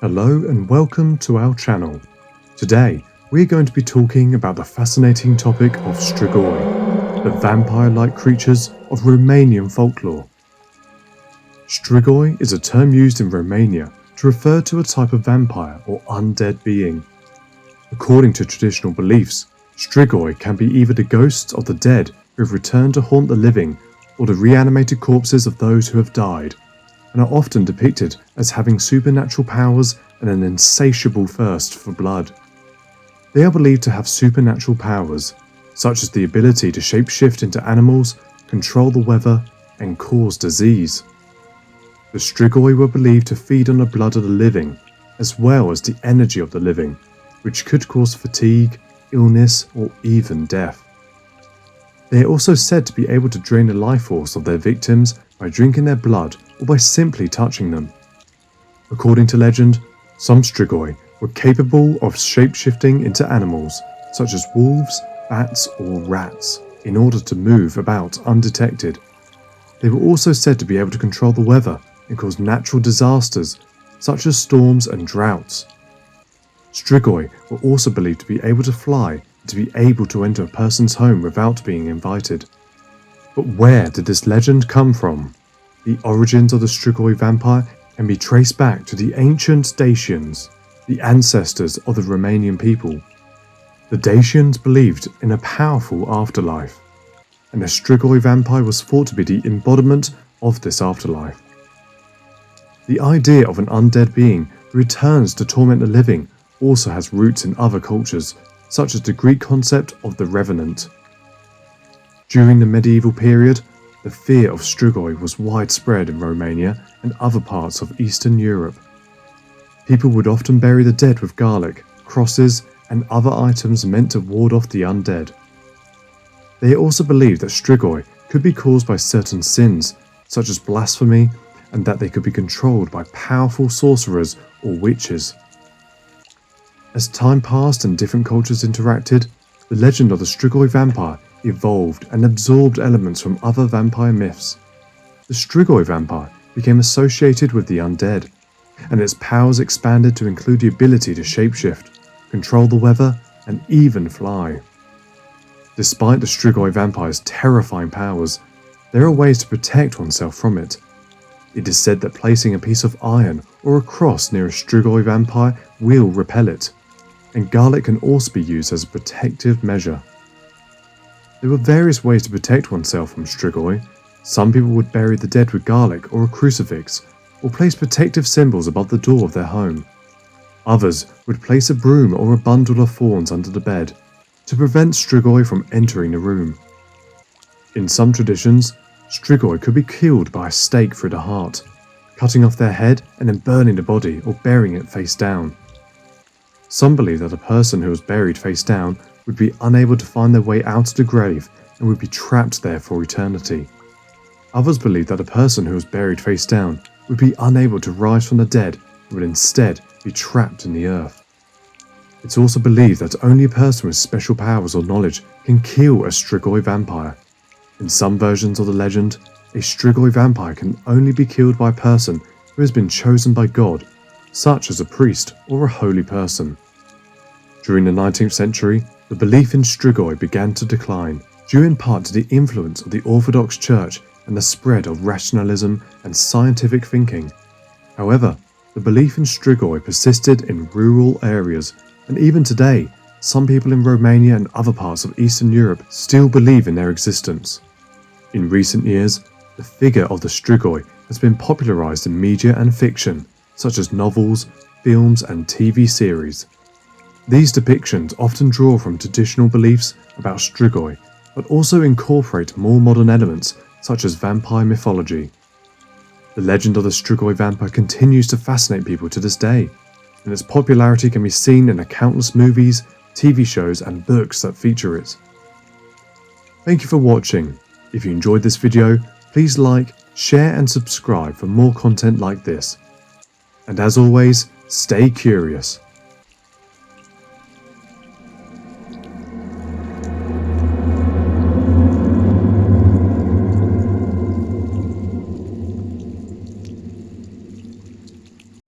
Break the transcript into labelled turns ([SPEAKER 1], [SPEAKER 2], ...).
[SPEAKER 1] Hello and welcome to our channel. Today we're going to be talking about the fascinating topic of strigoi, the vampire-like creatures of Romanian folklore. Strigoi is a term used in Romania to refer to a type of vampire or undead being. According to traditional beliefs, strigoi can be either the ghosts of the dead who have returned to haunt the living or the reanimated corpses of those who have died, and are often depicted as having supernatural powers and an insatiable thirst for blood. They are believed to have supernatural powers, such as the ability to shapeshift into animals, control the weather, and cause disease. The strigoi were believed to feed on the blood of the living, as well as the energy of the living, which could cause fatigue, illness, or even death. They are also said to be able to drain the life force of their victims by drinking their blood or by simply touching them. According to legend, some strigoi were capable of shapeshifting into animals, such as wolves, bats, or rats, in order to move about undetected. They were also said to be able to control the weather and cause natural disasters, such as storms and droughts. Strigoi were also believed to be able to fly and to be able to enter a person's home without being invited. But where did this legend come from? The origins of the strigoi vampire can be traced back to the ancient Dacians, the ancestors of the Romanian people. The Dacians believed in a powerful afterlife, and the strigoi vampire was thought to be the embodiment of this afterlife. The idea of an undead being who returns to torment the living also has roots in other cultures, such as the Greek concept of the revenant. During the medieval period, the fear of strigoi was widespread in Romania and other parts of Eastern Europe. People would often bury the dead with garlic, crosses, and other items meant to ward off the undead. They also believed that strigoi could be caused by certain sins, such as blasphemy, and that they could be controlled by powerful sorcerers or witches. As time passed and different cultures interacted, the legend of the strigoi vampire evolved and absorbed elements from other vampire myths. The strigoi vampire became associated with the undead, and its powers expanded to include the ability to shapeshift, control the weather, and even fly. Despite the strigoi vampire's terrifying powers, there are ways to protect oneself from it. It is said that placing a piece of iron or a cross near a strigoi vampire will repel it, and garlic can also be used as a protective measure. There were various ways to protect oneself from strigoi. Some people would bury the dead with garlic or a crucifix, or place protective symbols above the door of their home. Others would place a broom or a bundle of thorns under the bed, to prevent strigoi from entering the room. In some traditions, strigoi could be killed by a stake through the heart, cutting off their head and then burning the body or burying it face down. Some believe that a person who was buried face down would be unable to find their way out of the grave and would be trapped there for eternity. Others believe that a person who was buried face down would be unable to rise from the dead and would instead be trapped in the earth. It's also believed that only a person with special powers or knowledge can kill a strigoi vampire. In some versions of the legend, a strigoi vampire can only be killed by a person who has been chosen by God, such as a priest or a holy person. During the 19th century, the belief in strigoi began to decline, due in part to the influence of the Orthodox Church and the spread of rationalism and scientific thinking. However, the belief in strigoi persisted in rural areas, and even today, some people in Romania and other parts of Eastern Europe still believe in their existence. In recent years, the figure of the strigoi has been popularized in media and fiction, such as novels, films, and TV series. These depictions often draw from traditional beliefs about strigoi, but also incorporate more modern elements such as vampire mythology. The legend of the strigoi vampire continues to fascinate people to this day, and its popularity can be seen in the countless movies, TV shows, and books that feature it. Thank you for watching. If you enjoyed this video, please like, share, and subscribe for more content like this. And as always, stay curious.